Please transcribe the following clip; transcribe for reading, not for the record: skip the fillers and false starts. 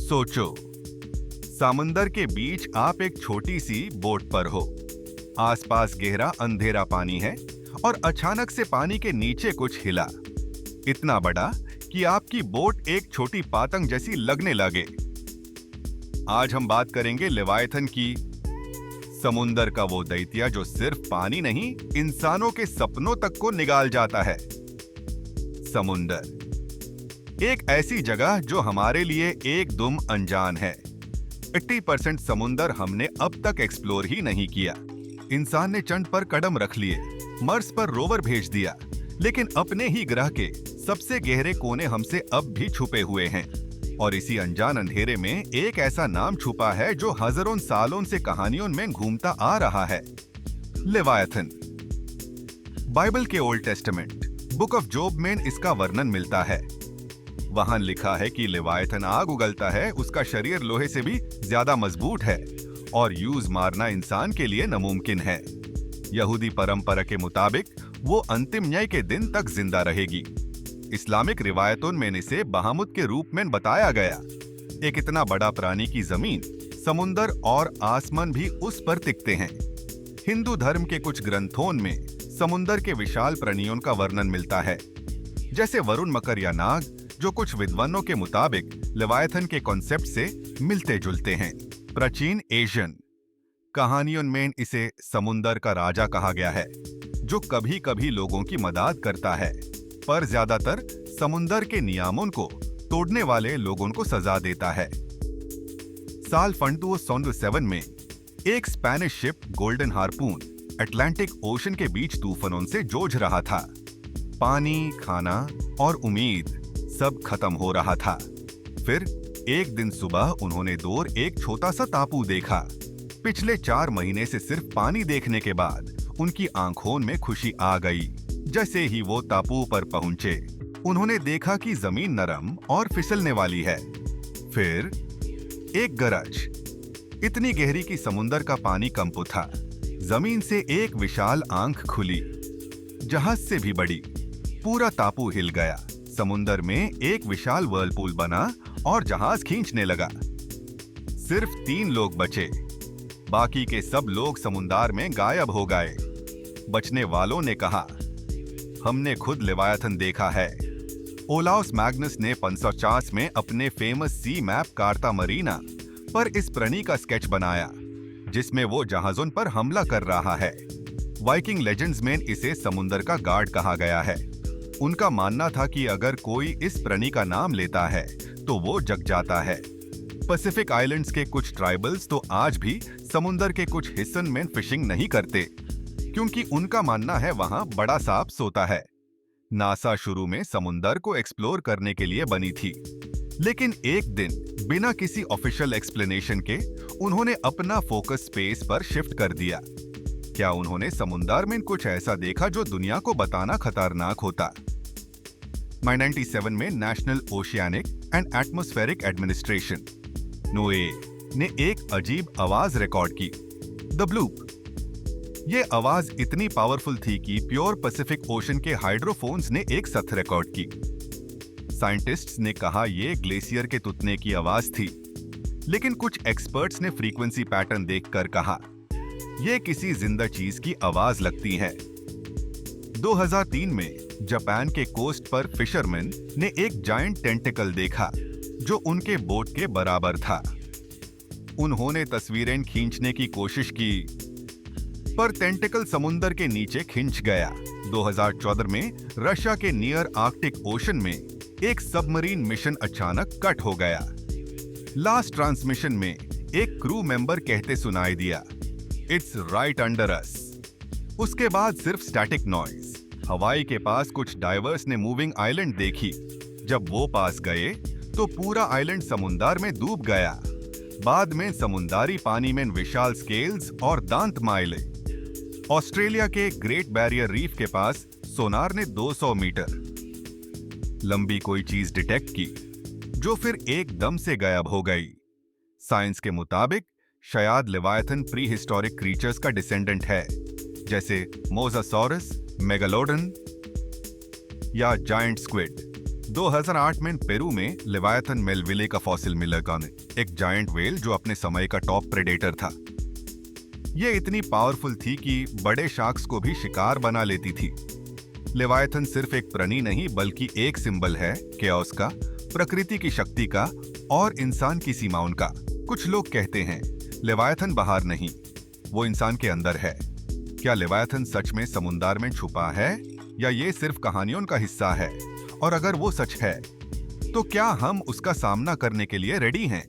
सोचो, समुंदर के बीच आप एक छोटी सी बोट पर हो। आसपास गहरा अंधेरा पानी है और अचानक से पानी के नीचे कुछ हिला, इतना बड़ा कि आपकी बोट एक छोटी पतंग जैसी लगने लगे। आज हम बात करेंगे लेवायथन की, समुंदर का वो दैत्य जो सिर्फ पानी नहीं, इंसानों के सपनों तक को निगाल जाता है। समुंदर एक ऐसी जगह जो हमारे लिए एकदम अनजान है। 80% समुंदर हमने अब तक एक्सप्लोर ही नहीं किया। इंसान ने चंद पर कदम रख लिए, मर्स पर रोवर भेज दिया, लेकिन अपने ही ग्रह के सबसे गहरे कोने हमसे अब भी छुपे हुए हैं। और इसी अनजान अंधेरे में एक ऐसा नाम छुपा है जो हजारों सालों से कहानियों में घूमता आ रहा है, लेवायथन। बाइबल के old testament book of job में इसका वर्णन मिलता है। वहां लिखा है कि लेवायथन आग उगलता है, उसका शरीर लोहे से भी ज्यादा मजबूत है और यूज मारना इंसान के लिए नामुमकिन है। यहूदी परंपरा के मुताबिक वो अंतिम न्याय के दिन तक जिंदा रहेगी। इस्लामिक रिवायतों में इसे बहामुत के रूप में बताया गया। एक इतना बड़ा प्राणी की जमीन, समुंदर और आसमान भी उस पर टिकते हैं। हिंदू धर्म के कुछ ग्रंथों में समुंदर के विशाल प्राणियों का वर्णन मिलता है, जैसे वरुण, मकर या नाग, जो कुछ विद्वानों के मुताबिक लेवायथन के कॉन्सेप्ट से मिलते जुलते हैं। प्राचीन एशियन कहानियों में इसे समुंदर का राजा कहा गया है, जो कभी कभी लोगों की मदद करता है, पर ज्यादातर समुंदर के नियमों को तोड़ने वाले लोगों को सजा देता है। साल 1207 में एक Spanish ship golden harpoon Atlantic ocean के बीच तूफानों से जूझ रहा था। पानी, खाना और उम्मीद सब खत्म हो रहा था। फिर एक दिन सुबह उन्होंने दूर एक छोटा सा टापू देखा। पिछले 4 महीने से सिर्फ पानी देखने के बाद उनकी आंखों में खुशी आ गई। जैसे ही वो टापू पर पहुंचे, उन्होंने देखा कि जमीन नरम और फिसलने वाली है। फिर एक गरज, इतनी गहरी कि समुंदर का पानी कंप उठा। जमीन से एक विशाल आंख खुली, जहाज से भी बड़ी। पूरा टापू हिल गया। समुंदर में एक विशाल व्हर्लपूल बना और जहाज खींचने लगा। सिर्फ 3 लोग बचे, बाकी के सब लोग समुंदर में गायब हो गए। बचने वालों ने कहा, हमने खुद लेवायथन देखा है। ओलाउस मैग्नस ने 1550 में अपने फेमस सी मैप कार्टा मरीना पर इस प्राणी का स्केच बनाया, जिसमें वो जहाजों पर हमला कर रहा है। वाइकिंग लेजेंड्स में इसे समुंदर का गार्ड कहा गया है। उनका मानना था कि अगर कोई इस प्राणी का नाम लेता है तो वो जग जाता है। पैसिफिक आइलैंड्स के कुछ ट्राइबल्स तो आज भी समुंदर के कुछ हिस्सों में फिशिंग नहीं करते, क्योंकि उनका मानना है वहां बड़ा सांप सोता है। नासा शुरू में समुंदर को एक्सप्लोर करने के लिए बनी थी, लेकिन एक दिन बिना किसी ऑफिशियल एक्सप्लेनेशन के उन्होंने अपना फोकस स्पेस पर शिफ्ट कर दिया। क्या उन्होंने समुंदर में कुछ ऐसा देखा जो दुनिया को बताना खतरनाक होता? 1997 में national oceanic and atmospheric administration नोए ने एक अजीब आवाज रिकॉर्ड की, द ब्लूप। ये आवाज इतनी पावरफुल थी कि प्योर पैसिफिक ओशन के हाइड्रोफोन्स ने एक साथ रिकॉर्ड की। साइंटिस्ट्स ने कहा ये ग्लेशियर के टूटने की आवाज थी, लेकिन कुछ एक्सपर्ट्स ने फ्रीक्वेंसी पैटर्न देखकर कहा ये किसी जिंदा चीज की आवाज लगती है। 2003 में जापान के कोस्ट पर फिशरमैन ने एक जायंट टेंटिकल देखा जो उनके बोट के बराबर था। उन्होंने तस्वीरें खींचने की कोशिश की, पर टेंटिकल समुंदर के नीचे खिंच गया। 2014 में रशिया के नियर आर्कटिक ओशन में एक सबमरीन मिशन अचानक कट हो गया। लास्ट ट्रांसमिशन में एक क्रू मेंबर कहते सुनाई दिया, इट्स राइट अंडर अस। उसके बाद सिर्फ स्टैटिक नॉइज। हवाई के पास कुछ डाइवर्स ने मूविंग आइलैंड देखी। जब वो पास गए तो पूरा आइलैंड समुंदर में डूब गया। बाद में समुंदरी पानी में विशाल स्केल्स और दांत माइले। ऑस्ट्रेलिया के ग्रेट बैरियर रीफ के पास सोनार ने 200 मीटर लंबी कोई चीज डिटेक्ट की, जो फिर एकदम से गायब हो गई। साइंस के मुताबिक शायद लेवायथन प्री हिस्टोरिक क्रीचर्स का डिसेंडेंट है, जैसे मोसासॉरस, मेगालोडन या जायंट स्क्विड। 2008 में पेरू में लेवायथन मेलविले का फॉसिल मिला गन, एक जायंट व्हेल जो अपने समय का टॉप प्रेडेटर था। ये इतनी पावरफुल थी कि बड़े शार्क्स को भी शिकार बना लेती थी। लेवायथन सिर्फ एक प्राणी नहीं बल्कि एक सिंबल है केओस का, प्रकृति की शक्ति का और इंसान की सीमाओं का। कुछ लोग कहते हैं लेवायथन बाहर नहीं, वो इंसान के अंदर है। क्या लेवायथन सच में समुद्र में छुपा है या ये सिर्फ कहानियों का हिस्सा है? और अगर वो सच है तो क्या हम उसका सामना करने के लिए रेडी हैं?